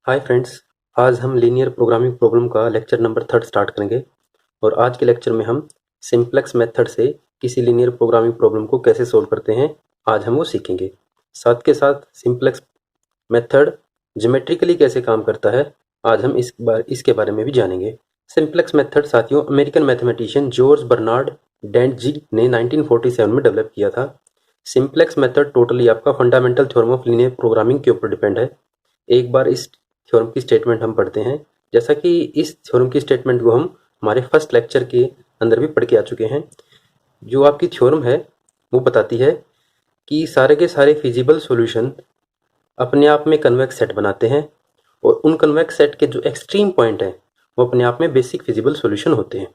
Hi friends, आज हम linear programming problem का लेक्चर नंबर 3 स्टार्ट करेंगे। और आज के लेक्चर में हम सिंप्लेक्स मेथड से किसी लीनियर प्रोग्रामिंग प्रॉब्लम को कैसे सोल्व करते हैं, आज हम वो सीखेंगे। साथ के साथ सिंप्लेक्स मेथड ज्योमेट्रिकली कैसे काम करता है, आज हम इसके बारे में भी जानेंगे। सिंप्लेक्स मेथड साथियों अमेरिकन मैथमेटिशियन जॉर्ज बर्नार्ड डेंटजी ने 1947 में डेवलप किया था। सिंप्लेक्स मेथड टोटली आपका fundamental theorem of linear programming के ऊपर डिपेंड है। एक बार इस थ्योरम की स्टेटमेंट हम पढ़ते हैं। जैसा कि इस थ्योरम की स्टेटमेंट को हम हमारे फर्स्ट लेक्चर के अंदर भी पढ़ के आ चुके हैं। जो आपकी थ्योरम है वो बताती है कि सारे के सारे फिजिबल सॉल्यूशन अपने आप में कन्वेक्स सेट बनाते हैं और उन कन्वेक्स सेट के जो एक्सट्रीम पॉइंट हैं वो अपने आप में बेसिक फिजिबल सॉल्यूशन होते हैं।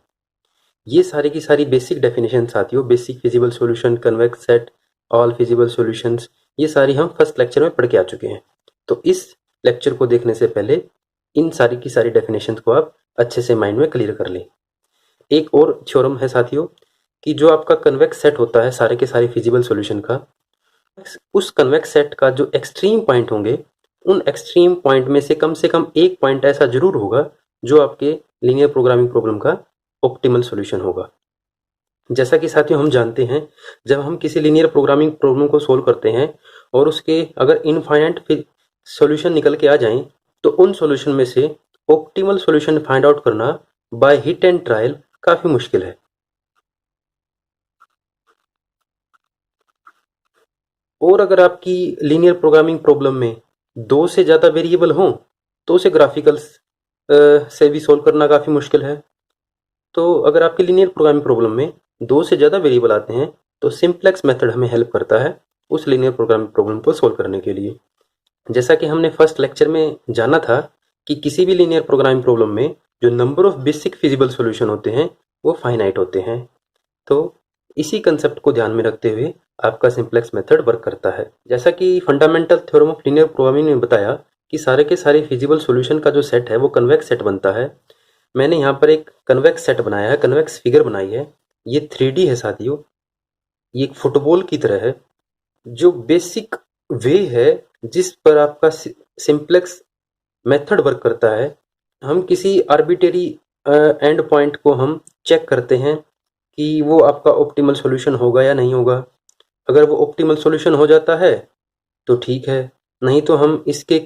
ये सारी की सारी बेसिक डेफिनेशन साथियों, basic feasible solution, convex set, all feasible solutions, ये सारी हम फर्स्ट लेक्चर में पढ़ के आ चुके हैं। तो इस लेक्चर को देखने से पहले इन सारी की सारी डेफिनेशन को आप अच्छे से माइंड में क्लियर कर लें। एक और थ्योरम है साथियों कि जो आपका कन्वेक्स सेट होता है सारे के सारे फिजिबल सॉल्यूशन का, उस कन्वेक्स सेट का जो एक्सट्रीम पॉइंट होंगे, उन एक्सट्रीम पॉइंट में से कम एक पॉइंट ऐसा जरूर होगा जो आपके लीनियर प्रोग्रामिंग प्रॉब्लम का ऑप्टिमल सॉल्यूशन होगा। जैसा कि साथियों हम जानते हैं, जब हम किसी लीनियर प्रोग्रामिंग प्रॉब्लम को सोल्व करते हैं और उसके अगर इनफाइनाइट सॉल्यूशन निकल के आ जाएं, तो उन सॉल्यूशन में से ऑप्टिमल सॉल्यूशन फाइंड आउट करना बाय हिट एंड ट्रायल काफी मुश्किल है। और अगर आपकी लीनियर प्रोग्रामिंग प्रॉब्लम में दो से ज़्यादा वेरिएबल हों तो उसे ग्राफिकल्स से भी सोल्व करना काफ़ी मुश्किल है। तो अगर आपकी लीनियर प्रोग्रामिंग प्रॉब्लम में दो से ज़्यादा वेरिएबल आते हैं तो सिंप्लेक्स मेथड हमें हेल्प करता है उस लीनियर प्रोग्रामिंग प्रॉब्लम को सोल्व करने के लिए। जैसा कि हमने फर्स्ट लेक्चर में जाना था कि किसी भी लीनियर प्रोग्रामिंग प्रॉब्लम में जो number of basic feasible solution होते हैं वो फाइनाइट होते हैं। तो इसी कंसेप्ट को ध्यान में रखते हुए आपका सिंप्लेक्स मेथड वर्क करता है। जैसा कि fundamental theorem of linear programming ने बताया कि सारे के सारे फिजिबल सॉल्यूशन का जो सेट है वो कन्वेक्स सेट बनता है। मैंने यहाँ पर एक कन्वेक्स सेट बनाया है, कन्वेक्स फिगर बनाई है। ये 3D है साथियों, ये एक फुटबॉल की तरह है। जो बेसिक वे है जिस पर आपका सिंप्लेक्स मेथड वर्क करता है, हम किसी आर्बिट्रेरी एंड पॉइंट को हम चेक करते हैं कि वो आपका ऑप्टिमल सॉल्यूशन होगा या नहीं होगा। अगर वो ऑप्टिमल सॉल्यूशन हो जाता है तो ठीक है, नहीं तो हम इसके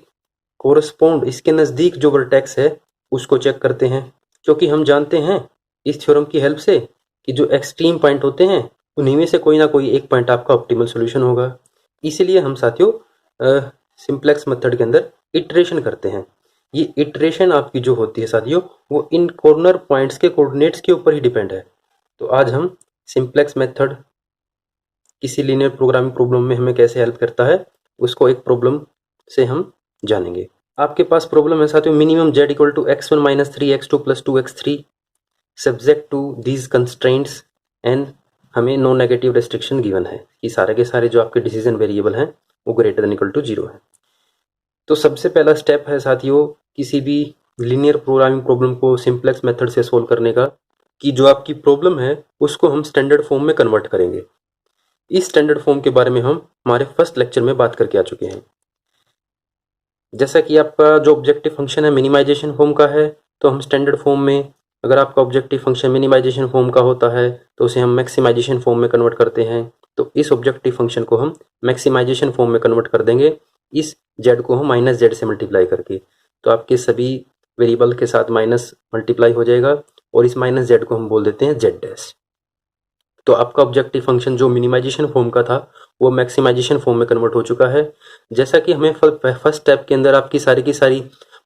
कोरस्पोंड, इसके नज़दीक जो वर्टेक्स है उसको चेक करते हैं, क्योंकि हम जानते हैं इस थ्योरम की हेल्प से कि जो एक्सट्रीम पॉइंट होते हैं उन्हीं में से कोई ना कोई एक पॉइंट आपका ऑप्टिमल सॉल्यूशन होगा। इसीलिए हम साथियों सिंप्लेक्स मेथड के अंदर इटरेशन करते हैं। ये इटरेशन आपकी जो होती है साथियों वो इन कॉर्नर पॉइंट्स के कोऑर्डिनेट्स के ऊपर ही डिपेंड है। तो आज हम सिंप्लेक्स मेथड किसी लीनियर प्रोग्रामिंग प्रॉब्लम में हमें कैसे हेल्प करता है उसको एक प्रॉब्लम से हम जानेंगे। आपके पास प्रॉब्लम है साथियों, minimum z equal to x1 minus 3x2 plus 2x3 subject to these constraints and हमें नो नेगेटिव रेस्ट्रिक्शन गिवन है कि सारे के सारे जो आपके डिसीजन वेरिएबल हैं वो ग्रेटर देन इक्वल टू 0 है। तो सबसे पहला स्टेप है साथियों किसी भी लीनियर प्रोग्रामिंग प्रॉब्लम को सिंप्लेक्स मेथड से सोल्व करने का, कि जो आपकी प्रॉब्लम है उसको हम स्टैंडर्ड फॉर्म में कन्वर्ट करेंगे। इस स्टैंडर्ड फॉर्म के बारे में हम हमारे फर्स्ट लेक्चर में बात करके आ चुके हैं। जैसा कि आपका जो ऑब्जेक्टिव फंक्शन है मिनिमाइजेशन फॉर्म का है, तो हम स्टैंडर्ड फॉर्म में, अगर आपका ऑब्जेक्टिव फंक्शन मिनिमाइजेशन फॉर्म का होता है तो उसे हम मैक्सिमाइजेशन फॉर्म में कन्वर्ट करते हैं। तो इस ऑब्जेक्टिव फंक्शन को हम मैक्सिमाइजेशन फॉर्म में कन्वर्ट कर देंगे, इस z को हम माइनस जेड से मल्टीप्लाई करके। तो आपके सभी वेरिएबल के साथ माइनस मल्टीप्लाई हो जाएगा और इस माइनस जेड को हम बोल देते हैं जेड डैश। तो आपका ऑब्जेक्टिव फंक्शन जो मिनिमाइजेशन फॉर्म का था वो मैक्सिमाइजेशन फॉर्म में कन्वर्ट हो चुका है। जैसा कि हमें फर्स्ट स्टेप के अंदर आपकी सारी की सारी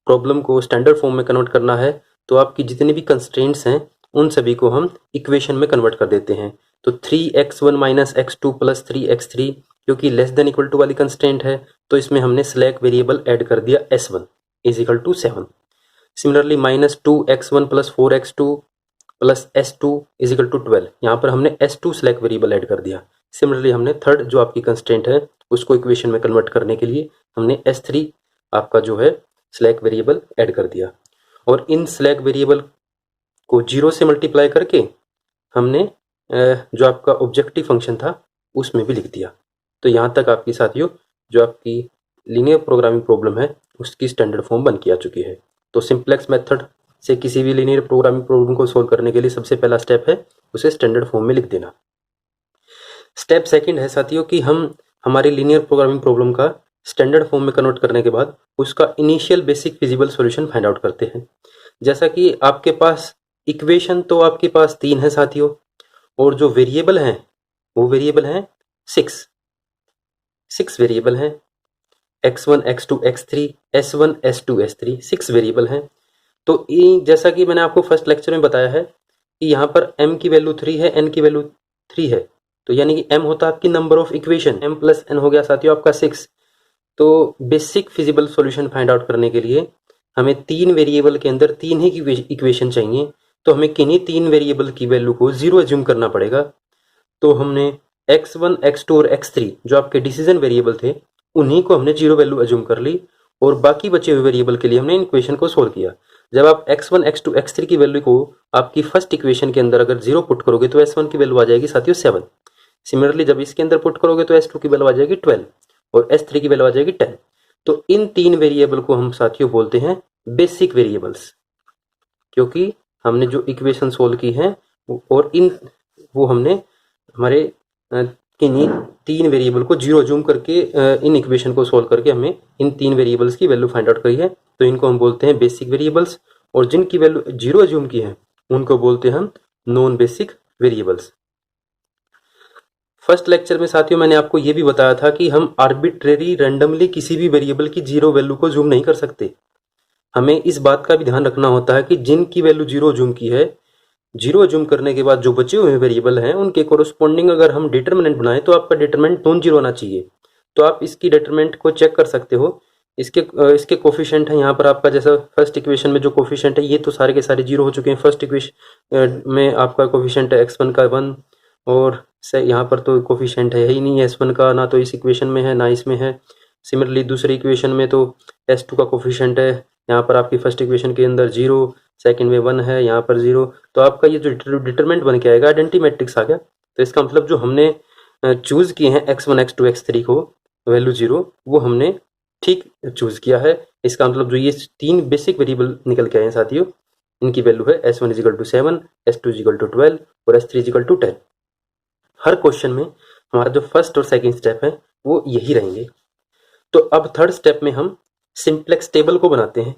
प्रॉब्लम को स्टैंडर्ड फॉर्म में कन्वर्ट करना है, तो आपकी जितने भी कंस्ट्रेंट्स हैं उन सभी को हम इक्वेशन में कन्वर्ट कर देते हैं। तो 3x1 minus x2 plus 3x3 क्योंकि लेस देन इक्वल टू वाली कंस्ट्रेंट है, तो इसमें हमने स्लैक वेरिएबल ऐड कर दिया s1 is equal to 7। Similarly minus 2x1 plus 4x2 plus S2 is equal to 12, यहाँ पर हमने S2 स्लैक वेरिएबल ऐड कर दिया। सिमिलरली हमने थर्ड जो आपकी कंस्ट्रेंट है उसको इक्वेशन में कन्वर्ट करने के लिए हमने S3 आपका जो है स्लैक वेरिएबल ऐड कर दिया, और इन स्लैक वेरिएबल को 0 से मल्टीप्लाई करके हमने जो आपका ऑब्जेक्टिव फंक्शन था उसमें भी लिख दिया। तो यहाँ तक आपकी साथियों जो आपकी लीनियर प्रोग्रामिंग प्रॉब्लम है उसकी स्टैंडर्ड फॉर्म बन के आ चुकी है। तो सिंप्लेक्स मेथड से किसी भी लीनियर प्रोग्रामिंग प्रॉब्लम को सोल्व करने के लिए सबसे पहला स्टेप है उसे स्टैंडर्ड फॉर्म में लिख देना। स्टेप सेकंड है साथियों कि हम हमारी लीनियर प्रोग्रामिंग प्रॉब्लम का स्टैंडर्ड फॉर्म में कन्वर्ट करने के बाद उसका initial basic feasible solution find out करते हैं। जैसा कि आपके पास इक्वेशन तो आपके पास 3 है साथियों, और जो वेरिएबल हैं वो वेरिएबल हैं 6 वेरिएबल हैं, x1 x2 x3 s1 s2 s3 6 variable हैं। तो जैसा कि मैंने आपको फर्स्ट लेक्चर में बताया है कि यहाँ पर m की वैल्यू 3 है, n की वैल्यू 3 है, तो यानी कि m होता है आपकी number of equation, m plus n हो गया साथियों आपका 6। तो basic feasible solution find out करने के लिए हमें 3 वेरिएबल के अंदर 3 ही इक्वेशन चाहिए, तो हमें किन्हीं 3 वेरिएबल की वैल्यू को 0 एज्यूम करना पड़ेगा। तो हमने x1 x2 और x3 जो आपके डिसीजन वेरिएबल थे उन्हीं को हमने 0 वैल्यू एज्यूम कर ली, और बाकी बचे हुए वेरिएबल के लिए हमने इन इक्वेशन को सोल्व किया। जब आप x1 x2 x3 की वैल्यू को आपकी फर्स्ट इक्वेशन के अंदर अगर 0 पुट करोगे तो s1 की वैल्यू आ जाएगी साथियों 7। सिमिलरली जब इसके अंदर पुट करोगे तो s2 की वैल्यू आ जाएगी 12 और s3 की वैल्यू आ जाएगी 10। तो इन 3 वेरिएबल को हम साथियों बोलते हैं बेसिक वेरिएबल्स, क्योंकि हमने जो इक्वेशन सोल्व की है और वो हमने हमारे किन्हीं 3 वेरिएबल को 0 जूम करके इन इक्वेशन को सोल्व करके हमें इन 3 वेरिएबल्स की वैल्यू फाइंड आउट करी है, तो इनको हम बोलते हैं बेसिक वेरिएबल्स। और जिनकी वैल्यू 0 जूम की है उनको बोलते हैं हम non basic variables. First lecture में साथियों मैंने आपको ये भी बताया था कि हम आर्बिट्रेरी रैंडमली किसी भी वेरिएबल की 0 वैल्यू को जूम नहीं कर सकते। हमें इस बात का भी ध्यान रखना होता है कि जिनकी वैल्यू 0 जूम की है, 0 जूम करने के बाद जो बचे हुए वेरिएबल हैं उनके कोरोस्पोंडिंग अगर हम डिटरमिनेंट बनाएं तो आपका डिटरमिनेंट नॉन जीरो होना चाहिए। तो आप इसकी डिटरमिनेंट को चेक कर सकते हो। इसके कोफिशिएंट है यहाँ पर आपका, जैसा फर्स्ट इक्वेशन में जो कोफिशिएंट है ये तो सारे के सारे 0 हो चुके हैं। फर्स्ट इक्वेशन में आपका कोफिशिएंट है x1 का 1, और से यहाँ पर तो कोफिशिएंट है ही नहीं s1 का, ना तो इस इक्वेशन में है ना इसमें है। सिमिलरली दूसरी इक्वेशन में तो s2 का कोफिशिएंट है, यहाँ पर आपकी फर्स्ट इक्वेशन के अंदर 0, सेकंड में 1 है, यहाँ पर 0। तो आपका ये जो डिटरमिनेंट बन के आएगा आइडेंटिटी मैट्रिक्स आ गया। तो इसका मतलब जो हमने चूज किए हैं x1 x2 x3 को वैल्यू 0, वो हमने ठीक चूज किया है। इसका मतलब जो ये 3 बेसिक वेरिएबल निकल के आए हैं साथियों, इनकी वैल्यू है s1 = 7, s2 = 12 और s3 = 10। हर क्वेश्चन में हमारा जो फर्स्ट और सेकंड स्टेप है वो यही रहेंगे। तो अब थर्ड स्टेप में हम सिंप्लेक्स टेबल को बनाते हैं।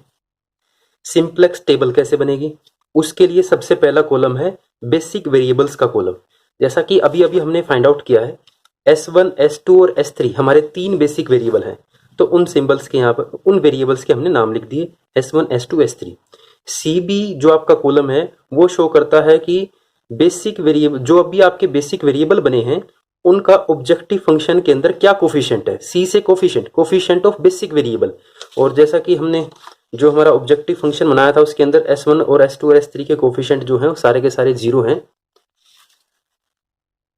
सिंप्लेक्स टेबल कैसे बनेगी, उसके लिए सबसे पहला कॉलम है बेसिक वेरिएबल्स का कॉलम। जैसा कि अभी अभी हमने फाइंड आउट किया है s1 s2 और s3 हमारे 3 बेसिक वेरिएबल हैं, तो उन सिंबल्स के यहाँ पर उन वेरिएबल्स के हमने नाम लिख दिए s1 s2 s3। cb जो आपका कॉलम है वो शो करता है कि बेसिक वेरिएबल जो अभी आपके बेसिक वेरिएबल बने हैं उनका ऑब्जेक्टिव फंक्शन के अंदर क्या कोफिशिएंट है। सी से कोफिशिएंट ऑफ बेसिक वेरिएबल, और जैसा कि हमने जो हमारा ऑब्जेक्टिव फंक्शन बनाया था उसके अंदर s1 और s2 और s3 के कोफिशिएंट जो हैं सारे के सारे 0 हैं।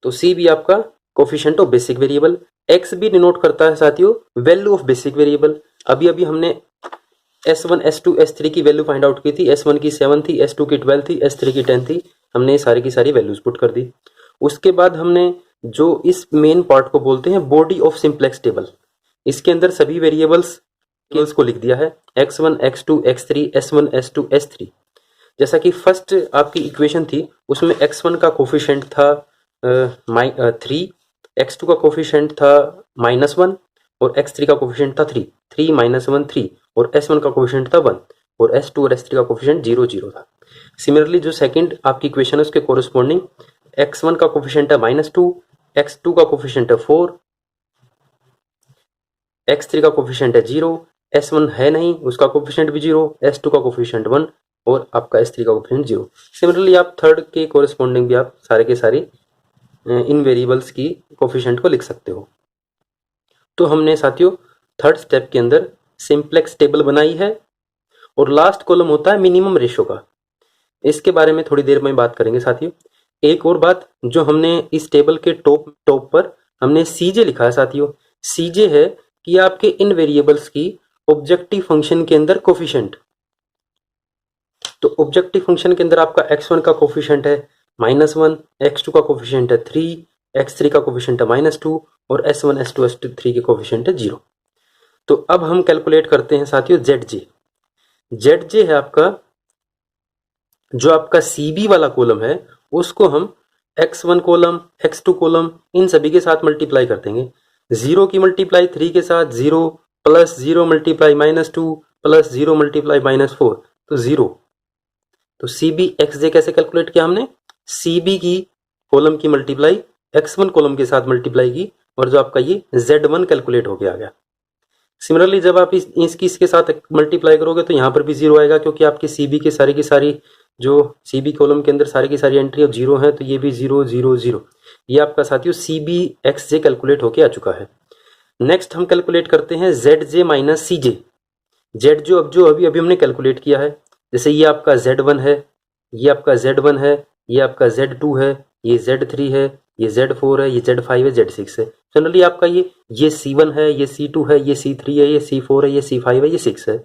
तो सी भी आपका coefficient of basic variable. X भी डिनोट करता है साथियों वैल्यू ऑफ बेसिक वेरिएबल। अभी अभी हमने s1 s2 s3 की वैल्यू फाइंड आउट की थी। s1 की 7 थी, s2 की 12 थी, s3 की 10 थी। हमने सारी की सारी वैल्यूज पुट कर दी। उसके बाद हमने जो इस मेन पार्ट को बोलते हैं बॉडी ऑफ सिंप्लेक्स टेबल, इसके अंदर सभी वेरिएबल्स को लिख दिया है x1 x2 x3 s1 s2 s3। जैसा कि फर्स्ट आपकी इक्वेशन थी उसमें x1 का कोफिशिएंट था 3, x2 का कोफिशिएंट था -1 और x3 का कोफिशिएंट था 3, 3 - 1 3, और s1 का कोफिशिएंट था 1 और s2 और s3 का कोफिशिएंट 0 0 था। सिमिलरली जो सेकंड आपकी इक्वेशन है उसके कोरस्पोंडिंग x1 का कोफिशिएंट है -2, x2 का कोफिशिएंट है 4, x3 का कोफिशिएंट है 0, s1 है नहीं उसका कोफिशिएंट भी 0, s2 का कोफिशिएंट 1 और आपका s3 का कोफिशिएंट 0। सिमिलरली आप थर्ड के कोरस्पोंडिंग भी आप सारे के सारे इन वेरिएबल्स की कोफिशिएंट को लिख सकते हो। तो हमने साथियों थर्ड स्टेप के अंदर सिंप्लेक्स टेबल बनाई है, और लास्ट कॉलम होता है मिनिमम रेशियो का। इसके बारे में थोड़ी देर में बात करेंगे साथियों। एक और बात, जो हमने इस टेबल के टॉप पर हमने सीजे लिखा है साथियों। सीजे है कि आपके इन वेरिएबल्स की ऑब्जेक्टिव फंक्शन के अंदर कोफिशिएंट। तो ऑब्जेक्टिव फंक्शन के अंदर आपका x1 का कोफिशिएंट है -1, x2 का कोफिशिएंट है 3, x3 का कोफिशिएंट है -2 और s1 s2 s3 के कोफिशिएंट है 0। तो अब हम कैलकुलेट करते हैं साथियों ZJ। ZJ है आपका जो आपका CB वाला कॉलम है, उसको हम x1 column, x2 column in सभी के साथ मल्टीप्लाई कर देंगे। 0 की मल्टीप्लाई 3 के साथ 0, प्लस 0 मल्टीप्लाई -2, प्लस 0 मल्टीप्लाई -4, तो 0। तो CB XJ कैसे कैलकुलेट किया हमने? CB की कॉलम की मल्टीप्लाई x1 कॉलम के साथ मल्टीप्लाई की, और जो आपका ये Z1 कैलकुलेट होके आ गया। सिमिलरली जब आप इसके साथ मल्टीप्लाई करोगे तो यहाँ पर भी 0 आएगा, क्योंकि आपकी CB की सारी जो CB कॉलम के अंदर सारी की सारी एंट्री अब 0 है, तो ये भी 0 0 0। ये आपका साथियों CB XJ कैलकुलेट होके आ चुका है। नेक्स्ट हम कैलकुलेट करते हैं ZJ माइनस CJ। Z जो अभी हमने कैलकुलेट किया है, जैसे ये आपका Z1 है, ये आपका Z1 है, ये आपका Z2 है, ये Z3 है, ये Z4 है, ये Z5 है, Z6 है। जनरली आपका ये C1 है, ये C2 है, ये C3 है, ये C4 है, ये C5 है, ये 6 है।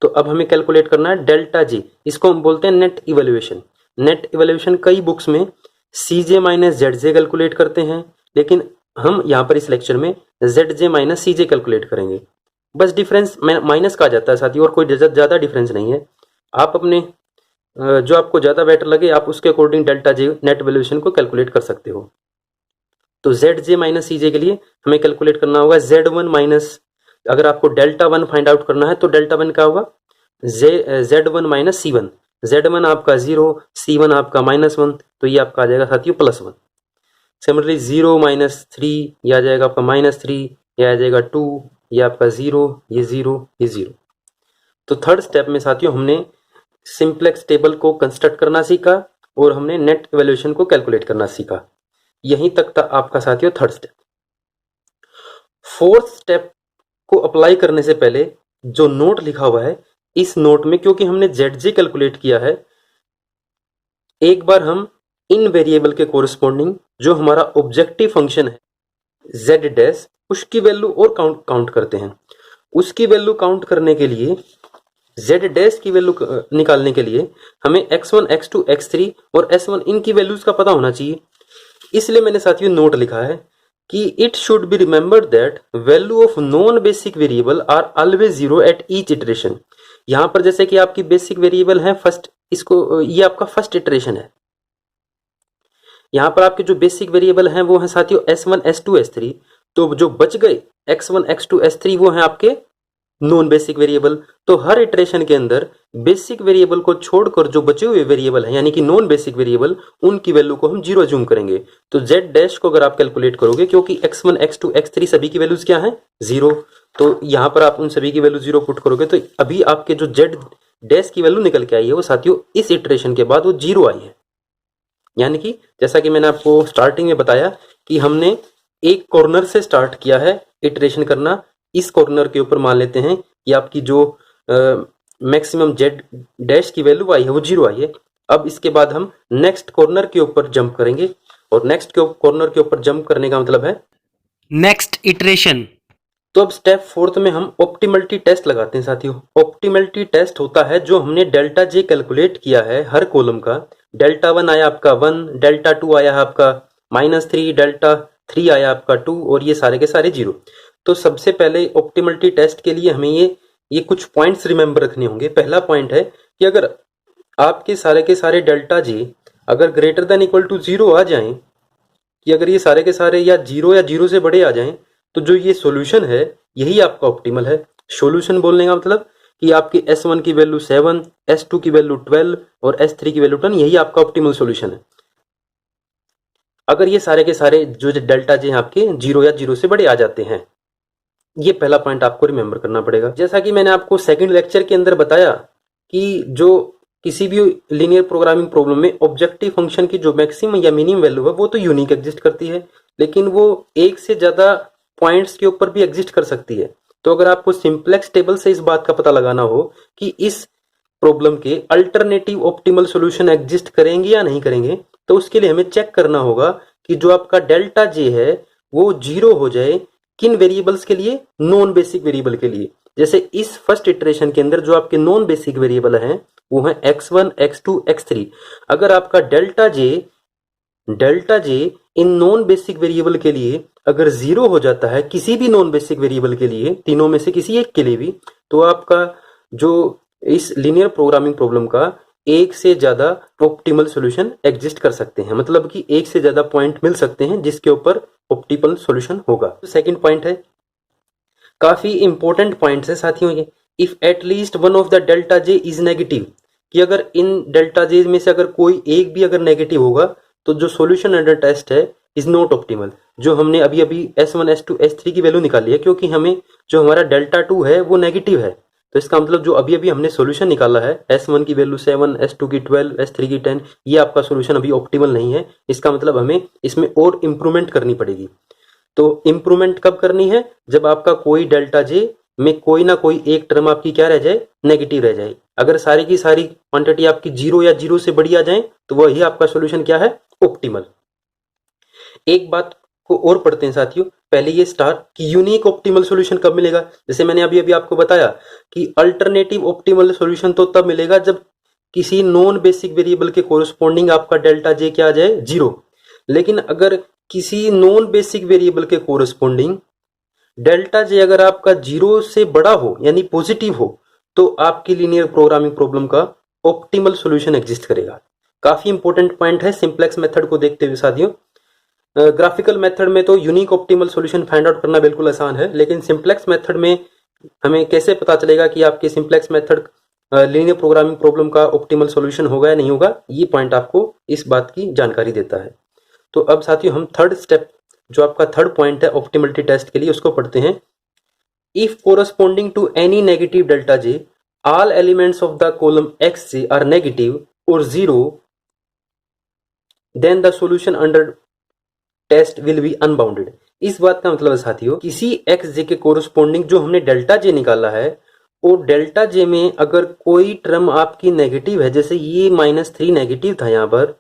तो अब हमें कैलकुलेट करना है डेल्टा J। इसको हम बोलते हैं नेट इवैल्यूएशन। नेट इवैल्यूएशन कई बुक्स में CJ माइनस ZJ कैलकुलेट करते हैं, लेकिन हम यहाँ पर इस लेक्चर में ZJ माइनस CJ कैलकुलेट करेंगे। बस डिफरेंस माइनस का जाता है साथियों, और कोई ज़्यादा डिफरेंस नहीं है। आप अपने जो आपको ज़्यादा बेटर लगे आप उसके according delta J net valuation को कैलकुलेट कर सकते हो। तो ZJ माइनस CJ के लिए हमें कैलकुलेट करना होगा Z1 माइनस, अगर आपको डेल्टा 1 फाइंड आउट करना है तो डेल्टा 1 क्या होगा? Z1 minus C1। Z1 आपका 0, C1 आपका -1, तो ये आपका आ जाएगा साथियों +1। सिमिलरली 0 माइनस 3 ये आ जाएगा आपका -3, ये आ जाएगा 2, ये आपका 0, ये 0, ये 0। तो थर्ड स्टेप में साथियों हमने सिंप्लेक्स टेबल को कंस्ट्रक्ट करना सीखा और हमने नेट इवैल्यूएशन को कैलकुलेट करना सीखा। यहीं तक था आपका साथियों थर्ड स्टेप। फोर्थ स्टेप को अप्लाई करने से पहले जो नोट लिखा हुआ है, इस नोट में क्योंकि हमने ZJ कैलकुलेट किया है, एक बार हम इन वेरिएबल के कोरिस्पॉन्डिंग जो हमारा ऑब्जेक्टिव फंक्शन है Z डैश, उसकी वैल्यू और काउंट करते हैं। उसकी वैल्यू काउंट करने के लिए, Z डैश की वैल्यू निकालने के लिए हमें x1, x2, x3 और s1 इनकी वैल्यूज का पता होना चाहिए। इसलिए मैंने साथियों नोट लिखा है कि it should be remembered that value of non basic variable are always 0 at each iteration. यहाँ पर जैसे कि आपकी बेसिक वेरिएबल है फर्स्ट, इसको ये आपका फर्स्ट इटरेशन है। यहाँ पर आपके जो बेसिक वेरिएबल हैं वो हैं साथियों s1, s2, s3। तो जो बच गए x1, x2, s3 वो हैं आपके नॉन बेसिक वेरिएबल। तो हर इटरेशन के अंदर बेसिक वेरिएबल को छोड़कर जो बचे हुए वेरिएबल हैं यानी कि नॉन बेसिक वेरिएबल, उनकी वैल्यू को हम 0 अज्यूम करेंगे। तो Z डैश को अगर आप कैलकुलेट करोगे, क्योंकि x1, x2, x3 सभी की वैल्यूज क्या हैं? 0, तो यहाँ पर आप उन सभी की वैल्यू 0 पुट करोगे तो अभी आपके जो Z डैश की वैल्यू निकल के आई है वो साथियों इस इटरेशन के बाद वो 0 आई है। यानी कि जैसा कि मैंने आपको स्टार्टिंग में बताया कि हमने एक कॉर्नर से स्टार्ट किया है इटरेशन करना। इस कॉर्नर के ऊपर मान लेते हैं कि आपकी जो मैक्सिमम Z डैश की वैल्यू आई है वो 0 आई है। अब इसके बाद हम नेक्स्ट कॉर्नर के ऊपर जंप करेंगे, और नेक्स्ट कॉर्नर के ऊपर जंप करने का मतलब है नेक्स्ट इटरेशन। तो अब स्टेप फोर्थ में हम ऑप्टिमलिटी टेस्ट लगाते हैं साथियों। ऑप्टिमलिटी टेस्ट होता है जो हमने डेल्टा J कैलकुलेट किया है हर कॉलम का। डेल्टा 1 आया आपका 1, डेल्टा 2 आया आपका -3, डेल्टा 3 आया आपका 2, और ये सारे के सारे 0। तो सबसे पहले ऑप्टिमलिटी टेस्ट के लिए हमें ये कुछ पॉइंट्स रिमेंबर रखने होंगे। पहला पॉइंट है कि अगर आपके सारे के सारे डेल्टा J अगर ग्रेटर देन इक्वल टू 0 आ जाएं, कि अगर ये सारे के सारे या 0 से बड़े आ जाएं, तो जो ये सॉल्यूशन है यही आपका ऑप्टिमल है। सॉल्यूशन बोलने का मतलब कि आपकी S1 की वैल्यू 7, S2 की वैल्यू 12 और S3 की वैल्यू 10, यही आपका ऑप्टिमल सॉल्यूशन है। अगर ये सारे के सारे जो डेल्टा J आपके 0 या 0 से बड़े आ जाते हैं, ये पहला पॉइंट आपको रिमेंबर करना पड़ेगा। जैसा कि मैंने आपको सेकंड लेक्चर के अंदर बताया कि जो किसी भी लीनियर प्रोग्रामिंग प्रॉब्लम में ऑब्जेक्टिव फंक्शन की जो मैक्सिमम या मिनिमम वैल्यू है वो तो यूनिक एग्जिस्ट करती है, लेकिन वो एक से ज्यादा पॉइंट्स के ऊपर भी एग्जिस्ट कर सकती है। तो अगर आपको सिंप्लेक्स टेबल से इस बात का पता लगाना हो कि इस प्रॉब्लम के अल्टरनेटिव ऑप्टिमल सॉल्यूशन एग्जिस्ट करेंगे या नहीं करेंगे, तो उसके लिए हमें चेक करना होगा कि जो आपका डेल्टा J है वो 0 हो जाए किन वेरिएबल्स के लिए? नॉन बेसिक वेरिएबल के लिए। जैसे इस फर्स्ट इटरेशन के अंदर जो आपके नॉन बेसिक वेरिएबल हैं वो है x1, x2, x3। अगर आपका delta J in non basic variable के लिए अगर 0 हो जाता है किसी भी नॉन बेसिक वेरिएबल के लिए, तीनों में से किसी एक के लिए भी, तो आपका जो इस लीनियर प्रोग्रामिंग प्रॉब्लम का एक से ज्यादा ऑप्टिमल सॉल्यूशन एग्जिस्ट कर सकते हैं, मतलब कि एक से ज्यादा पॉइंट मिल सकते हैं जिसके ऊपर ऑप्टिमल सॉल्यूशन होगा। तो सेकंड पॉइंट है, काफी इंपॉर्टेंट पॉइंट है साथियों ये, if at least one of the delta J is negative, कि अगर इन डेल्टा जे में से अगर कोई एक भी अगर नेगेटिव होगा तो जो सॉल्यूशन अंडर टेस्ट है इज नॉट ऑप्टिमल। जो हमने अभी अभी S1 S2 S3 की वैल्यू निकाली है, क्योंकि हमें जो हमारा डेल्टा 2 है वो नेगेटिव है, तो इसका मतलब जो अभी अभी हमने सॉल्यूशन निकाला है S1 की वैल्यू 7, S2 की 12, S3 की 10, ये आपका सॉल्यूशन अभी ऑप्टिमल नहीं है। इसका मतलब हमें इसमें और इंप्रूवमेंट करनी पड़ेगी। तो इंप्रूवमेंट कब करनी है, जब आपका कोई डेल्टा जे में कोई ना कोई एक टर्म आपकी क्या रह जाए, नेगेटिव रह जाए। अगर सारी की सारी क्वांटिटी आपकी 0 या 0 से बड़ी आ जाए तो वही आपका सॉल्यूशन क्या है, ऑप्टिमल। एक बात को और पढ़ते हैं साथियों, पहले ये स्टार कि यूनिक ऑप्टिमल सॉल्यूशन कब मिलेगा। जैसे मैंने अभी अभी आपको बताया कि अल्टरनेटिव ऑप्टिमल सॉल्यूशन तो तब मिलेगा जब किसी नॉन बेसिक वेरिएबल के कोरस्पॉन्डिंग आपका डेल्टा जे क्या आ जाए, 0। लेकिन अगर किसी नॉन बेसिक वेरिएबल के कोरस्पॉन्डिंग डेल्टा जे अगर आपका 0 से बड़ा हो यानी पॉजिटिव हो, तो आपकी लीनियर प्रोग्रामिंग प्रॉब्लम का ऑप्टिमल सॉल्यूशन एग्जिस्ट करेगा। काफी इंपॉर्टेंट पॉइंट है सिंप्लेक्स मेथड को देखते हुए साथियों। ग्राफिकल मेथड में तो unique optimal solution find out करना बिल्कुल आसान है, लेकिन सिंप्लेक्स मेथड में हमें कैसे पता चलेगा कि आपके simplex method linear programming problem का ऑप्टिमल सॉल्यूशन होगा या नहीं होगा, ये पॉइंट आपको इस बात की जानकारी देता है। तो अब साथियों हम थर्ड स्टेप, जो आपका थर्ड पॉइंट है ऑप्टिमलिटी टेस्ट के लिए, उसको पढ़ते हैं। If corresponding to any negative delta J all elements of the column X J are negative और 0, then the solution under test will be unbounded. इस बात का मतलब है साथियों, किसी एक्स जे के कोरस्पॉन्डिंग जो हमने डेल्टा जे निकाला है, और डेल्टा जे में अगर कोई टर्म आपकी नेगेटिव है, जैसे ये -3 नेगेटिव था यहाँ पर,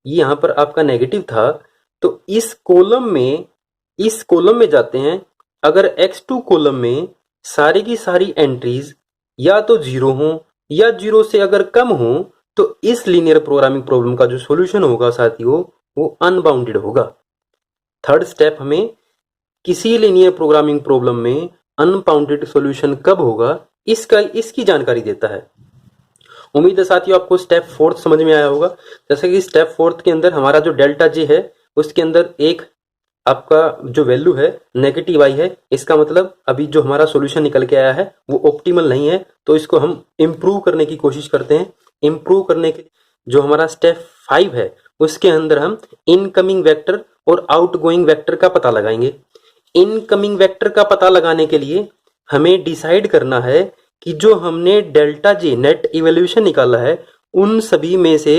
ये यहाँ पर आपका नेगेटिव था, तो इस कॉलम में जाते हैं। अगर x2 कॉलम में सारी की सारी एंट्रीज या तो 0 हो या 0 से अगर कम हो, तो इस लीनियर प्रोग्रामिंग प्रॉब्लम का जो सॉल्यूशन होगा साथियों वो अनबाउंडेड होगा। थर्ड स्टेप हमें किसी लीनियर प्रोग्रामिंग प्रॉब्लम में अनबाउंडेड सॉल्यूशन कब होगा इसकी जानकारी देता है। उम्मीद है साथियों आपको स्टेप फोर्थ समझ में आया होगा। जैसे कि स्टेप फोर्थ के अंदर हमारा जो डेल्टा जे है उसके अंदर एक आपका जो वैल्यू है नेगेटिव आई है, इसका मतलब अभी जो हमारा सॉल्यूशन निकल के आया है वो ऑप्टिमल नहीं है, तो इसको हम इम्प्रूव करने की कोशिश करते हैं। इम्प्रूव करने के लिए जो हमारा स्टेप 5 है उसके अंदर हम इनकमिंग वेक्टर और आउटगोइंग वेक्टर का पता लगाएंगे। इनकमिंग वेक्टर का पता लगाने के लिए हमें डिसाइड करना है कि जो हमने डेल्टा जे नेट इवैल्यूएशन निकाला है उन सभी में से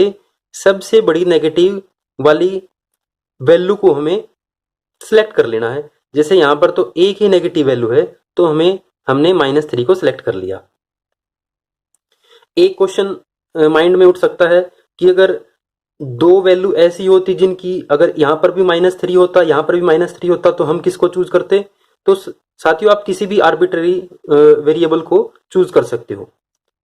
सबसे बड़ी नेगेटिव वाली वैल्यू को हमें सिलेक्ट कर लेना है। जैसे यहाँ पर तो एक ही नेगेटिव वैल्यू है, तो हमने -3 को सिलेक्ट कर लिया। एक क्वेश्चन माइंड में उठ सकता है कि अगर दो वैल्यू ऐसी होती जिनकी अगर यहाँ पर भी -3 होता, यहाँ पर भी -3 होता, तो हम किसको चूज करते। तो साथियों आप किसी भी आर्बिट्ररी वेरिएबल को चूज कर सकते हो,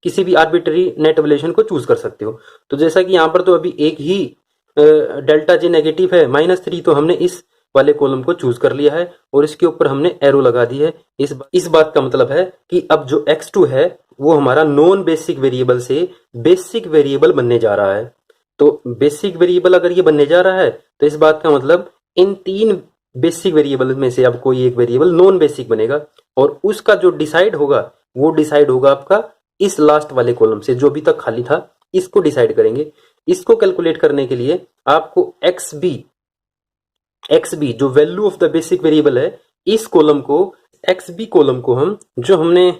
किसी भी आर्बिट्ररी नेट इवैल्यूएशन को चूज कर सकते हो। तो जैसा कि यहाँ पर तो अभी एक ही डेल्टा जे नेगेटिव है -3, तो हमने इस वाले कॉलम को चूज कर लिया है और इसके ऊपर हमने एरो लगा दी है। इस बात का मतलब है कि अब जो x2 है वो हमारा नॉन बेसिक वेरिएबल से बेसिक वेरिएबल बनने जा रहा है। तो बेसिक वेरिएबल अगर ये बनने जा रहा है तो इस बात का मतलब इन 3 बेसिक वेरिएबल में से अब कोई एक वेरिएबल नॉन बेसिक बनेगा, और उसका जो डिसाइड होगा वो डिसाइड होगा आपका इस लास्ट वाले कॉलम से, जो अभी तक खाली था इसको डिसाइड करेंगे। इसको कैलकुलेट करने के लिए आपको XB जो value of the basic variable है, इस कॉलम को XB कॉलम को हम जो हमने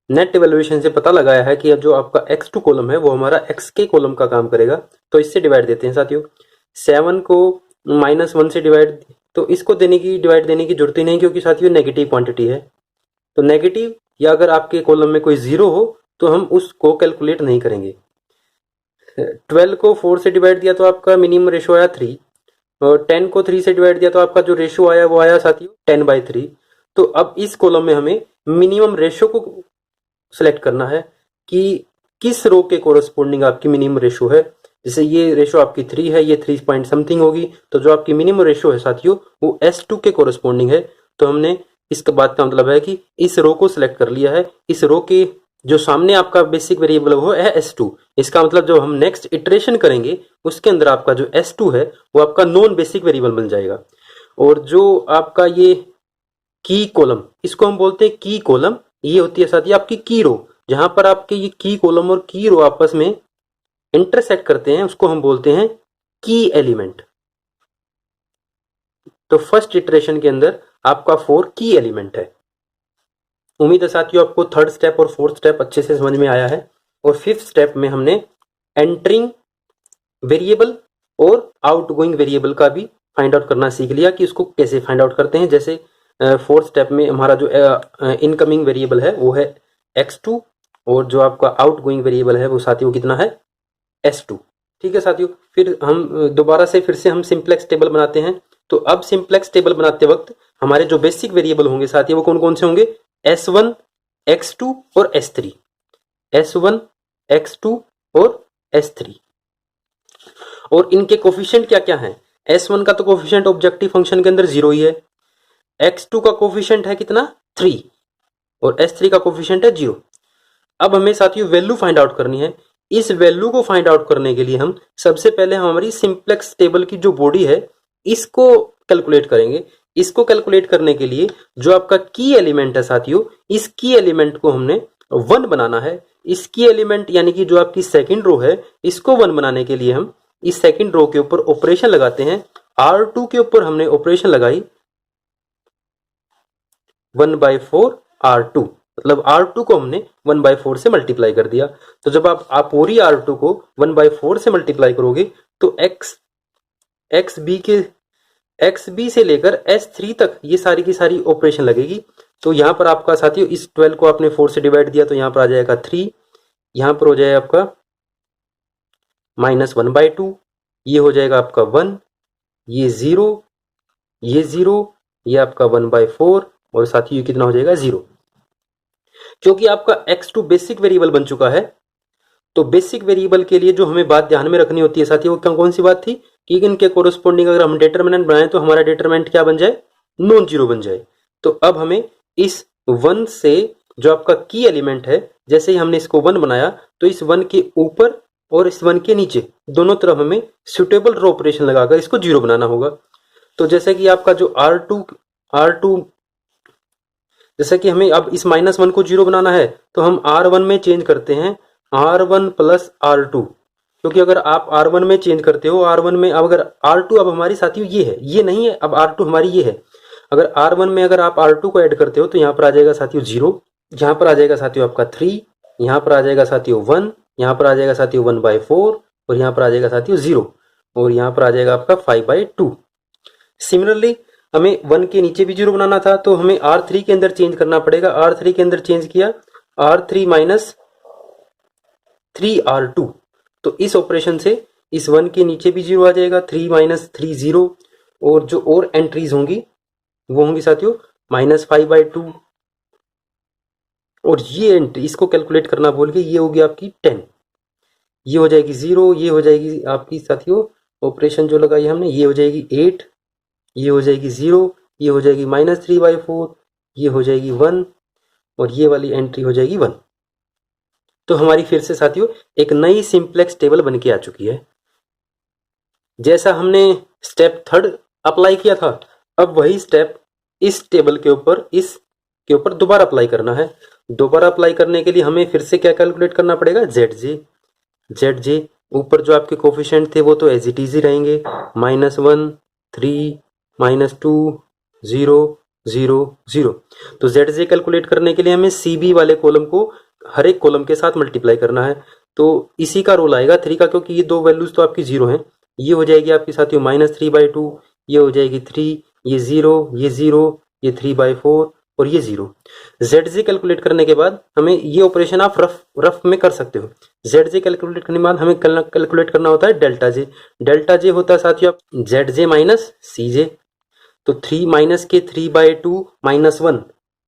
नेट इवैल्यूएशन से पता लगाया है कि जो आपका x2 कॉलम है वो हमारा xk कॉलम का काम करेगा, तो इससे डिवाइड देते हैं साथियों। 7 को -1 से डिवाइड, तो इसको डिवाइड देने की जरूरत ही नहीं, क्योंकि साथियों नेगेटिव क्वांटिटी है। तो नेगेटिव या अगर आपके कॉलम में कोई 0 हो तो हम उसको कैलकुलेट नहीं करेंगे। 12 को 4 से डिवाइड दिया तो आपका मिनिमम रेशो आया 3, और 10 को 3 से डिवाइड दिया तो आपका जो रेशो आया वो आया साथियों 10/3। तो अब इस कॉलम में हमें मिनिमम रेशो को सिलेक्ट करना है कि किस रो के कोरस्पॉन्डिंग आपकी मिनिमम रेशो है। जैसे ये रेशो आपकी 3 है, ये 3 पॉइंट समथिंग होगी, तो जो आपकी मिनिमम रेशो है साथियों वो S2 के कोरस्पॉन्डिंग है। तो हमने इसके बाद का मतलब है कि इस रो को सिलेक्ट कर लिया है, इस रो के जो सामने आपका बेसिक वेरिएबल वो है S2। इसका मतलब जो हम नेक्स्ट इटरेशन करेंगे उसके अंदर आपका जो S2 है वो आपका नॉन बेसिक वेरिएबल बन जाएगा। और जो आपका ये की कॉलम, इसको हम बोलते हैं की कॉलम, ये होती है साथियों आपकी की रो। जहां पर आपके ये की कॉलम और की रो आपस में इंटरसेक्ट करते हैं उसको हम बोलते हैं की एलिमेंट। तो फर्स्ट इटरेशन के अंदर आपका 4 की एलिमेंट है। उम्मीद है साथियों आपको थर्ड स्टेप और फोर्थ स्टेप अच्छे से समझ में आया है। और फिफ्थ स्टेप में हमने एंटरिंग वेरिएबल और आउटगोइंग वेरिएबल का भी फाइंड आउट करना सीख लिया कि उसको कैसे फाइंड आउट करते हैं। जैसे फोर्थ स्टेप में हमारा जो इनकमिंग वेरिएबल है वो है x2 और जो आपका आउटगोइंग वेरिएबल है वो साथियों कितना है S2। ठीक है साथियों, फिर हम दोबारा से फिर से हम सिंप्लेक्स टेबल बनाते हैं। तो अब सिंप्लेक्स टेबल बनाते वक्त हमारे जो बेसिक वेरिएबल होंगे साथियों वो कौन कौन से होंगे, S1 x2 और S3, S1 x2 और S3। और इनके कोफिशिएंट क्या क्या हैं, S1 का तो कोफिशिएंट ऑब्जेक्टिव फंक्शन के अंदर 0 ही है, x2 का कोफिशिएंट है कितना 3 और S3 का कोफिशिएंट है 0। अब हमें साथियों वैल्यू फाइंड आउट करनी है। इस वैल्यू को फाइंड आउट करने के लिए हम सबसे पहले हमारी सिंप्लेक्स टेबल की जो बॉडी है इसको कैलकुलेट करेंगे। इसको कैलकुलेट करने के लिए जो आपका की एलिमेंट है साथियों, इस की एलिमेंट को हमने 1 बनाना है। इस की एलिमेंट यानी कि जो आपकी सेकंड रो है इसको 1 बनाने के लिए हम इस सेकंड रो के ऊपर ऑपरेशन लगाते हैं। R2 के ऊपर हमने ऑपरेशन लगाई 1/4 R2, मतलब R2 को हमने 1/4 से मल्टीप्लाई कर दिया। तो जब आप पूरी R2 को 1/4 से मल्टीप्लाई करोगे तो XB से लेकर S3 तक ये सारी की सारी ऑपरेशन लगेगी। तो यहाँ पर आपका साथियों इस 12 को आपने 4 से डिवाइड दिया तो यहाँ पर आ जाएगा 3, यहाँ पर हो जाएगा आपका -1/2, ये हो जाएगा आपका 1, ये 0, ये 0, ये आपका 1/4 और साथियों ये कितना हो जाएगा 0। क्योंकि आपका x2 बेसिक वेरिएबल बन चुका है तो बेसिक वेरिएबल के लिए जो हमें बात ध्यान में रखनी होती है साथियों वो कौन सी बात थी कि इनके कोरस्पोंडिंग अगर हम डिटरमिनेंट बनाएं तो हमारा डिटरमिनेंट क्या बन जाए, नॉन जीरो बन जाए। तो अब हमें इस 1 से जो आपका की एलिमेंट है, जैसे ही हमने इसको 1 बनाया तो इस 1 के ऊपर और इस 1 के नीचे दोनों तरफ हमें सुटेबल रो ऑपरेशन लगाकर इसको 0 बनाना होगा। तो जैसे कि आपका जो R2 जैसे कि हमें अब इस -1 को 0 बनाना है तो हम R1 में चेंज करते हैं R1 प्लस R2, क्योंकि अगर आप R1 में चेंज करते हो R1 में अब अगर R2 अब हमारी साथियों ये है, ये नहीं है, अब R2 हमारी ये है। अगर R1 में अगर आप R2 को ऐड करते हो तो यहाँ पर आ जाएगा साथियों 0, यहाँ पर आ जाएगा साथियों आपका 3, यहाँ पर आ जाएगा साथियों 1, यहाँ पर आ जाएगा साथियों 1/4 और यहाँ पर आ जाएगा साथियों 0 और यहाँ पर आ जाएगा आपका 5/2। सिमिलरली हमें 1 के नीचे भी 0 बनाना था तो हमें R3 के अंदर चेंज करना पड़ेगा। R3 के अंदर चेंज किया R3 माइनस 3R2, तो इस ऑपरेशन से इस 1 के नीचे भी 0 आ जाएगा, 3 माइनस 3 0 और जो और एंट्रीज होंगी वो होंगी साथियों -5/2 और ये एंट्री इसको कैलकुलेट करना बोल के ये होगी आपकी 10, ये हो जाएगी 0, ये हो जाएगी आपकी साथियों ऑपरेशन जो लगाई हमने ये हो जाएगी 8, ये हो जाएगी 0, ये हो जाएगी -3/4, ये हो जाएगी 1 और ये वाली एंट्री हो जाएगी 1। तो हमारी फिर से साथियों एक नई सिंप्लेक्स टेबल बन के आ चुकी है। जैसा हमने स्टेप 3 अप्लाई किया था अब वही स्टेप इस टेबल के ऊपर इसके ऊपर दोबारा अप्लाई करना है। दोबारा अप्लाई करने के लिए हमें फिर से क्या कैलकुलेट करना पड़ेगा, ZJ। ऊपर जो आपके कोफिशिएंट थे वो तो एज इट इज ही रहेंगे, -1 3 -2 0 0 0। तो ZJ कैलकुलेट करने के लिए हमें CB वाले कॉलम को हर एक कॉलम के साथ मल्टीप्लाई करना है। तो इसी का रोल आएगा 3 का, क्योंकि ये दो वैल्यूज तो आपकी 0 हैं। ये हो जाएगी आपकी साथियों -3/2, ये हो जाएगी 3, ये 0, ये 0, ये 3/4 और ये 0। ZJ कैलकुलेट करने के बाद हमें ये ऑपरेशन आप रफ में कर सकते हो। ZJ कैलकुलेट करने के बाद हमें कैलकुलेट करना होता है डेल्टा J होता है साथियों ZJ माइनस CJ। तो 3 माइनस के 3/2 -1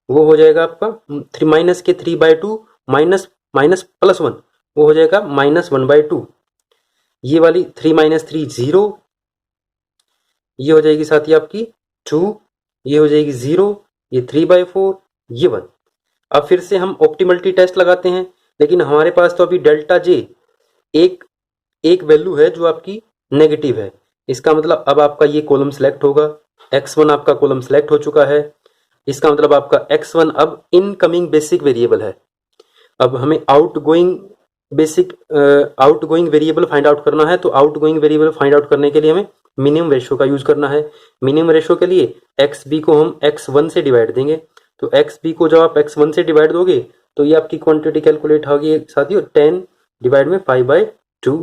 वो हो जाएगा आपका 3 माइनस के 3/2 माइनस प्लस 1 वो हो जाएगा -1/2। ये वाली 3 माइनस 3 0, ये हो जाएगी साथी आपकी 2, ये हो जाएगी 0, ये 3/4, ये 1। अब फिर से हम ऑप्टिमलिटी टेस्ट लगाते हैं, लेकिन हमारे पास तो अभी डेल्टा जे एक एक वैल्यू है जो आपकी नेगेटिव है। इसका मतलब अब आपका ये कॉलम सेलेक्ट होगा, x1 आपका कॉलम सेलेक्ट हो चुका है। इसका मतलब आपका x1 अब इनकमिंग बेसिक वेरिएबल है। अब हमें आउटगोइंग वेरिएबल फाइंड आउट करना है, तो आउटगोइंग वेरिएबल फाइंड आउट करने के लिए हमें मिनिमम रेशियो का यूज करना है। मिनिमम रेशियो के लिए एक्स बी को हम x1 से डिवाइड देंगे, तो एक्स बी को जब आप x1 से डिवाइड दोगे तो ये आपकी क्वांटिटी कैलकुलेट होगी साथियों 10 डिवाइड में 5/2,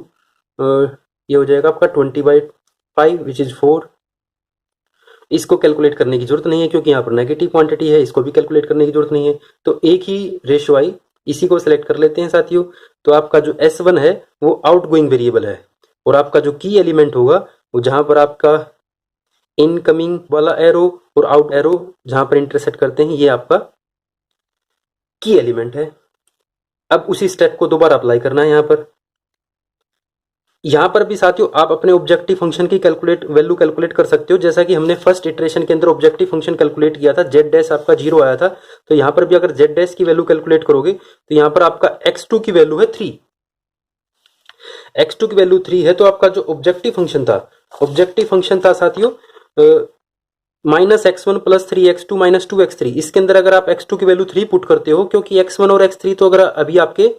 ये हो जाएगा आपका 20/5 विच इज 4। इसको कैलकुलेट करने की जरूरत नहीं है क्योंकि यहाँ पर नेगेटिव क्वांटिटी है, इसको भी कैलकुलेट करने की जरूरत नहीं है, तो एक ही रेशियो आई, इसी को सिलेक्ट कर लेते हैं साथियों। तो आपका जो S1 है वो आउटगोइंग वेरिएबल है, और आपका जो की एलिमेंट होगा वो जहां पर आपका इनकमिंग वाला एरो और आउट एरो जहां पर इंटरसेक्ट करते हैं, ये आपका की एलिमेंट है। अब उसी स्टेप को दोबारा अप्लाई करना है यहाँ पर भी साथियों आप अपने ऑब्जेक्टिव फंक्शन की वैल्यू कैलकुलेट कर सकते हो, जैसा कि हमने फर्स्ट इटरेशन के अंदर ऑब्जेक्टिव फंक्शन कैलकुलेट किया था, जेड डैश आपका 0 आया था। तो यहाँ पर भी अगर जेड डैश की वैल्यू कैलकुलेट करोगे तो यहाँ पर आपका x2 की वैल्यू है 3, x2 की वैल्यू 3 है। तो आपका जो ऑब्जेक्टिव फंक्शन था साथियों -x1 + 3x2 - 2x3, इसके अंदर अगर आप x2 की वैल्यू 3 पुट करते हो, क्योंकि x1 और x3 तो अगर अभी आपके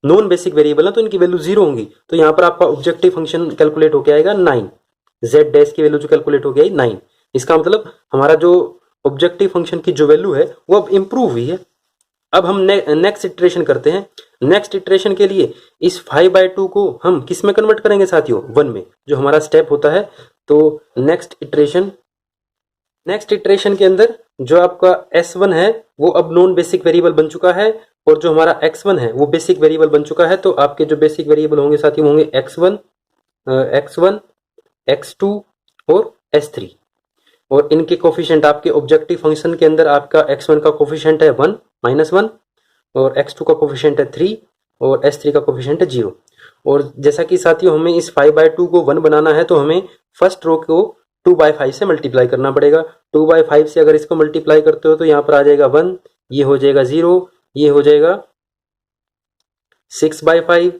नॉन बेसिक वेरिएबल है तो इनकी वैल्यू 0 होंगी, तो यहाँ पर आपका ऑब्जेक्टिव फंक्शन कैलकुलेट होकर आएगा 9, जेड डैश की वैल्यू जो कैलकुलेट हो गई 9। इसका मतलब हमारा जो ऑब्जेक्टिव फंक्शन की जो वैल्यू है वो अब इंप्रूव हुई है। अब हम नेक्स्ट इटरेशन करते हैं। नेक्स्ट इटरेशन के लिए इस 5/2 को हम किस में कन्वर्ट करेंगे साथियों, 1 में, जो हमारा स्टेप होता है। तो नेक्स्ट इटरेशन के अंदर जो आपका S1 है वो अब नॉन बेसिक वेरिएबल बन चुका है, और जो हमारा x1 है वो बेसिक वेरिएबल बन चुका है। तो आपके जो बेसिक वेरिएबल होंगे साथियों होंगे x1, x2 और s3, और इनके कोफिशिएंट आपके ऑब्जेक्टिव फंक्शन के अंदर आपका x1 का कोफिशिएंट है 1 -1, और x2 का कोफिशिएंट है 3, और s3 का कोफिशिएंट है 0। और जैसा कि साथियों हमें इस 5/2 को 1 बनाना है, तो हमें फर्स्ट रो को 2/5 से मल्टीप्लाई करना पड़ेगा। 2/5 से अगर इसको मल्टीप्लाई करते हो तो यहाँ पर आ जाएगा 1, ये हो जाएगा 0, ये हो जाएगा 6/5,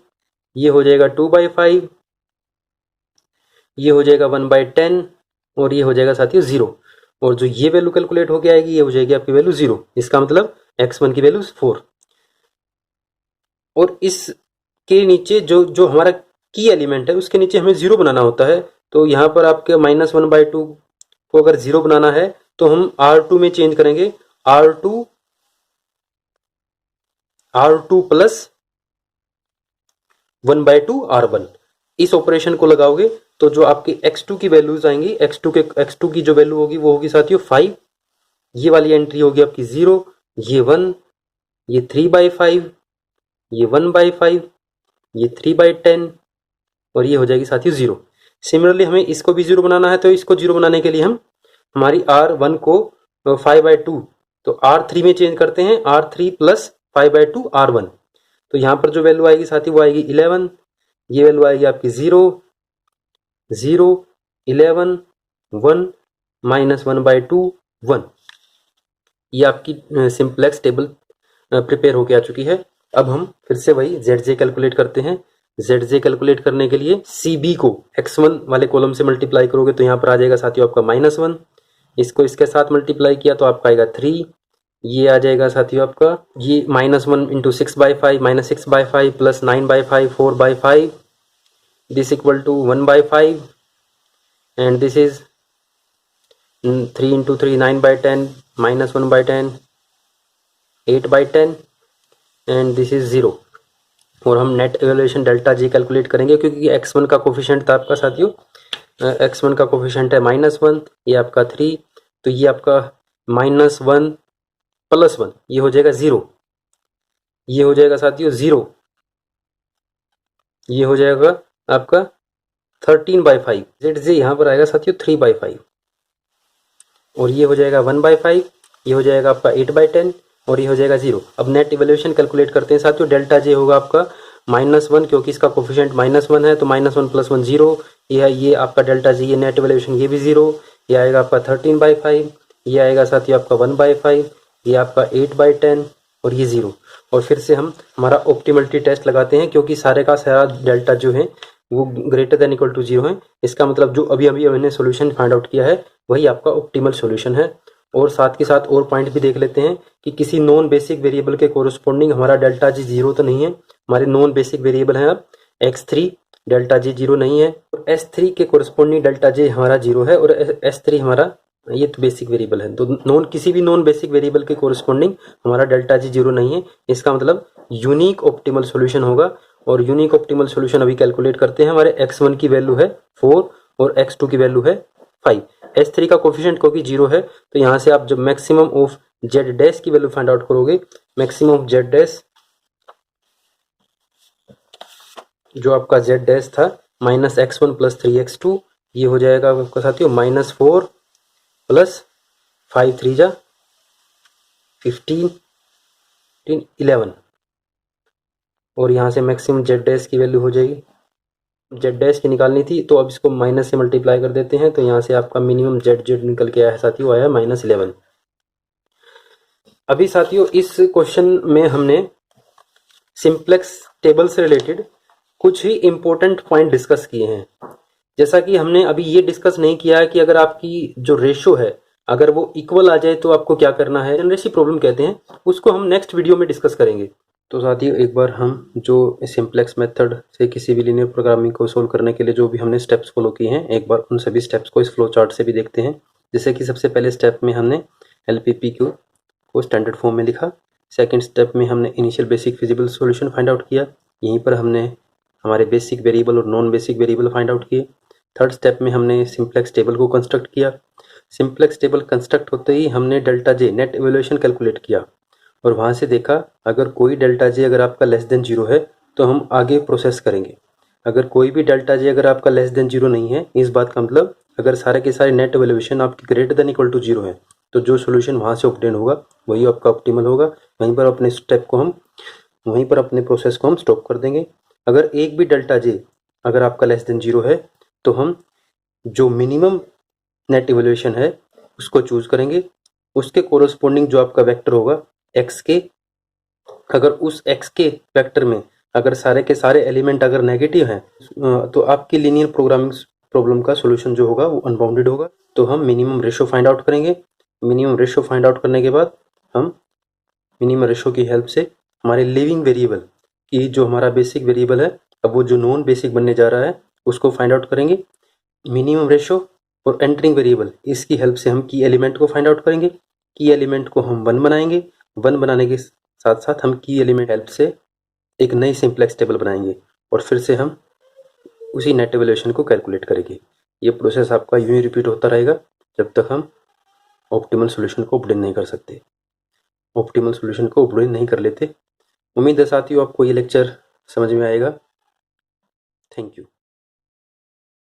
ये हो जाएगा 2/5, ये हो जाएगा 1/10, और ये हो जाएगा साथियों 0। और जो ये वैल्यू कैलकुलेट होके आएगी ये हो जाएगी आपकी वैल्यू 0। इसका मतलब x1 की वैल्यू 4। और इसके नीचे जो हमारा की एलिमेंट है उसके नीचे हमें 0 बनाना होता है। तो यहाँ पर आपके -1/2 को अगर 0 बनाना है तो हम R2 में चेंज करेंगे, R2 + 1/2 R1। इस ऑपरेशन को लगाओगे तो जो आपकी x2 की वैल्यूज आएंगी, x2 की जो वैल्यू होगी वो होगी साथियों 5, ये वाली एंट्री होगी आपकी 0, ये 1, ये 3/5, ये 1/5, ये 3/10, और ये हो जाएगी साथियों 0। सिमिलरली हमें इसको भी 0 बनाना है, तो इसको 0 बनाने के लिए हम हमारी R1 को 5/2 तो R3 में चेंज करते हैं, R3 + 5/2 R1। तो यहाँ पर जो वैल्यू आएगी साथियों वो आएगी 11, ये वैल्यू आएगी आपकी 0, 0, 11, 1 -1/2 1। ये आपकी सिंपलेक्स टेबल प्रिपेयर होके आ चुकी है। अब हम फिर से वही ZJ कैलकुलेट करते हैं। ZJ कैलकुलेट करने के लिए CB को x1 वाले कॉलम से मल्टीप्लाई करोगे तो यहाँ पर आ जाएगा साथियों आपका -1, इसको इसके साथ मल्टीप्लाई किया तो आपका आएगा 3, ये आ जाएगा साथियों आपका ये -1 × 6/5 -6/5 + 9/5 4/5, this equal to 1/5, and this is 3 × 3 9/10 -1/10 8/10, and this is 0। और हम net evaluation delta G calculate करेंगे, क्योंकि x1 का कोफिशिएंट था आपका साथियों, x1 का कोफिशिएंट है -1, ये आपका 3, तो ये आपका -1 + 1, ये हो जाएगा 0, ये हो जाएगा साथियों 0, ये हो जाएगा आपका 13/5, ZJ यहाँ पर आएगा साथियों 3/5, और ये हो जाएगा 1/5, ये हो जाएगा आपका 8/10, और ये हो जाएगा 0। अब नेट इवैल्यूएशन कैलकुलेट करते हैं साथियों। डेल्टा जे होगा आपका -1 क्योंकि इसका कोफिशिएंट -1 है तो -1 + 1 0, ये आपका डेल्टा जी, ये नेट वैल्यूएशन ये भी 0, ये आएगा आपका 13/5, ये आएगा साथियों आपका 1/5, ये आपका 8/10 और ये 0। और फिर से हम हमारा ऑप्टिमलिटी टेस्ट लगाते हैं क्योंकि सारे का सारा डेल्टा जो है वो ग्रेटर देन इक्वल टू 0 है। इसका मतलब जो अभी अभी हमने सोल्यूशन फाइंड आउट किया है वही आपका ऑप्टिमल सोल्यूशन है। और साथ के साथ और पॉइंट भी देख लेते हैं कि किसी नॉन बेसिक वेरिएबल के कोरस्पॉन्डिंग हमारा डेल्टा जी 0 तो नहीं है। हमारे नॉन बेसिक वेरिएबल हैं अब x3, डेल्टा जी 0 नहीं है। और s3 के कोरस्पॉन्डिंग डेल्टा जी हमारा 0 है और s3 हमारा ये तो बेसिक वेरिएबल है, तो किसी भी नॉन बेसिक वेरिएबल के कोरस्पॉन्डिंग हमारा डेल्टा जी 0 नहीं है। इसका मतलब यूनिक ऑप्टिमल सोल्यूशन होगा। और यूनिक ऑप्टिमल सोल्यूशन अभी कैलकुलेट करते हैं। हमारे x1 की वैल्यू है 4 और x2 की वैल्यू है 5। S3 का कोफिशिएंट क्योंकि 0 है तो यहाँ से आप जब मैक्सिमम ऑफ जेड डैश की वैल्यू फाइंड आउट करोगे, मैक्सिमम ऑफ जेड डैश जो आपका जेड डैश था -x1 + 3x2, ये हो जाएगा आपका साथियों -4 + 5 3 जा 15 11। और यहाँ से मैक्सिमम जेड डैश की वैल्यू हो जाएगी, जेड डैश की निकालनी थी तो अब इसको माइनस से मल्टीप्लाई कर देते हैं तो यहाँ से आपका मिनिमम जेड जेड निकल के आया है साथियों, आया -11। अभी साथियों इस क्वेश्चन में हमने सिंप्लेक्स टेबल से रिलेटेड कुछ ही इंपॉर्टेंट पॉइंट डिस्कस किए हैं। जैसा कि हमने अभी ये डिस्कस नहीं किया है कि अगर आपकी जो रेशो है अगर वो इक्वल आ जाए तो आपको क्या करना है, जनरेसी प्रॉब्लम कहते हैं, उसको हम नेक्स्ट वीडियो में डिस्कस करेंगे। तो साथियों एक बार हम जो सिंप्लेक्स मेथड से किसी भी लीनियर प्रोग्रामिंग को सोल्व करने के लिए जो भी हमने स्टेप्स फॉलो किए हैं, एक बार उन सभी स्टेप्स को इस फ्लो चार्ट से भी देखते हैं। जैसे कि सबसे पहले स्टेप में हमने LPPQ को स्टैंडर्ड फॉर्म में लिखा। सेकंड स्टेप में हमने initial basic feasible solution find out किया। यहीं पर हमने हमारे बेसिक वेरिएबल और non basic variable find out किए। थर्ड स्टेप में हमने सिंप्लेक्स टेबल को कंस्ट्रक्ट किया। सिंप्लेक्स टेबल कंस्ट्रक्ट होते ही हमने delta J net evaluation calculate किया और वहाँ से देखा अगर कोई डेल्टा जे अगर आपका लेस देन 0 है तो हम आगे प्रोसेस करेंगे। अगर कोई भी डेल्टा जे अगर आपका लेस देन 0 नहीं है, इस बात का मतलब अगर सारे के सारे नेट इवैल्यूएशन आपकी ग्रेटर देन इक्वल टू 0 है तो जो सोल्यूशन वहाँ से ऑब्टेन होगा वही आपका ऑप्टिमल होगा। वहीं पर अपने स्टेप को हम वहीं पर अपने प्रोसेस को हम स्टॉप कर देंगे। अगर एक भी डेल्टा जे अगर आपका लेस देन 0 है तो हम जो मिनिमम नेट इवैल्यूएशन है उसको चूज करेंगे। उसके कोरस्पॉन्डिंग जो आपका वेक्टर होगा एक्स के, अगर उस एक्स के वेक्टर में अगर सारे के सारे एलिमेंट अगर नेगेटिव हैं तो आपकी लीनियर प्रोग्रामिंग प्रॉब्लम का सोल्यूशन जो होगा वो अनबाउंडेड होगा। तो हम मिनिमम रेशो फाइंड आउट करेंगे। मिनिमम रेशो फाइंड आउट करने के बाद हम मिनिमम रेशो की हेल्प से हमारे लिविंग वेरिएबल की जो हमारा बेसिक वेरिएबल है अब वो जो नॉन बेसिक बनने जा रहा है उसको फाइंड आउट करेंगे। मिनिमम रेशो और एंटरिंग वेरिएबल इसकी हेल्प से हम की एलिमेंट को फाइंड आउट करेंगे। की एलिमेंट को हम 1 बनाएंगे। 1 बनाने के साथ साथ हम की एलिमेंट हेल्प से एक नई सिंप्लेक्स टेबल बनाएंगे और फिर से हम उसी नेट इवैल्यूएशन को कैलकुलेट करेंगे। ये प्रोसेस आपका यूं ही रिपीट होता रहेगा जब तक हम ऑप्टिमल सोल्यूशन को ऑब्टेन नहीं कर सकते, ऑप्टिमल सोल्यूशन को ऑब्टेन नहीं कर लेते। उम्मीद है साथियों आपको ये लेक्चर समझ में आएगा। Thank you.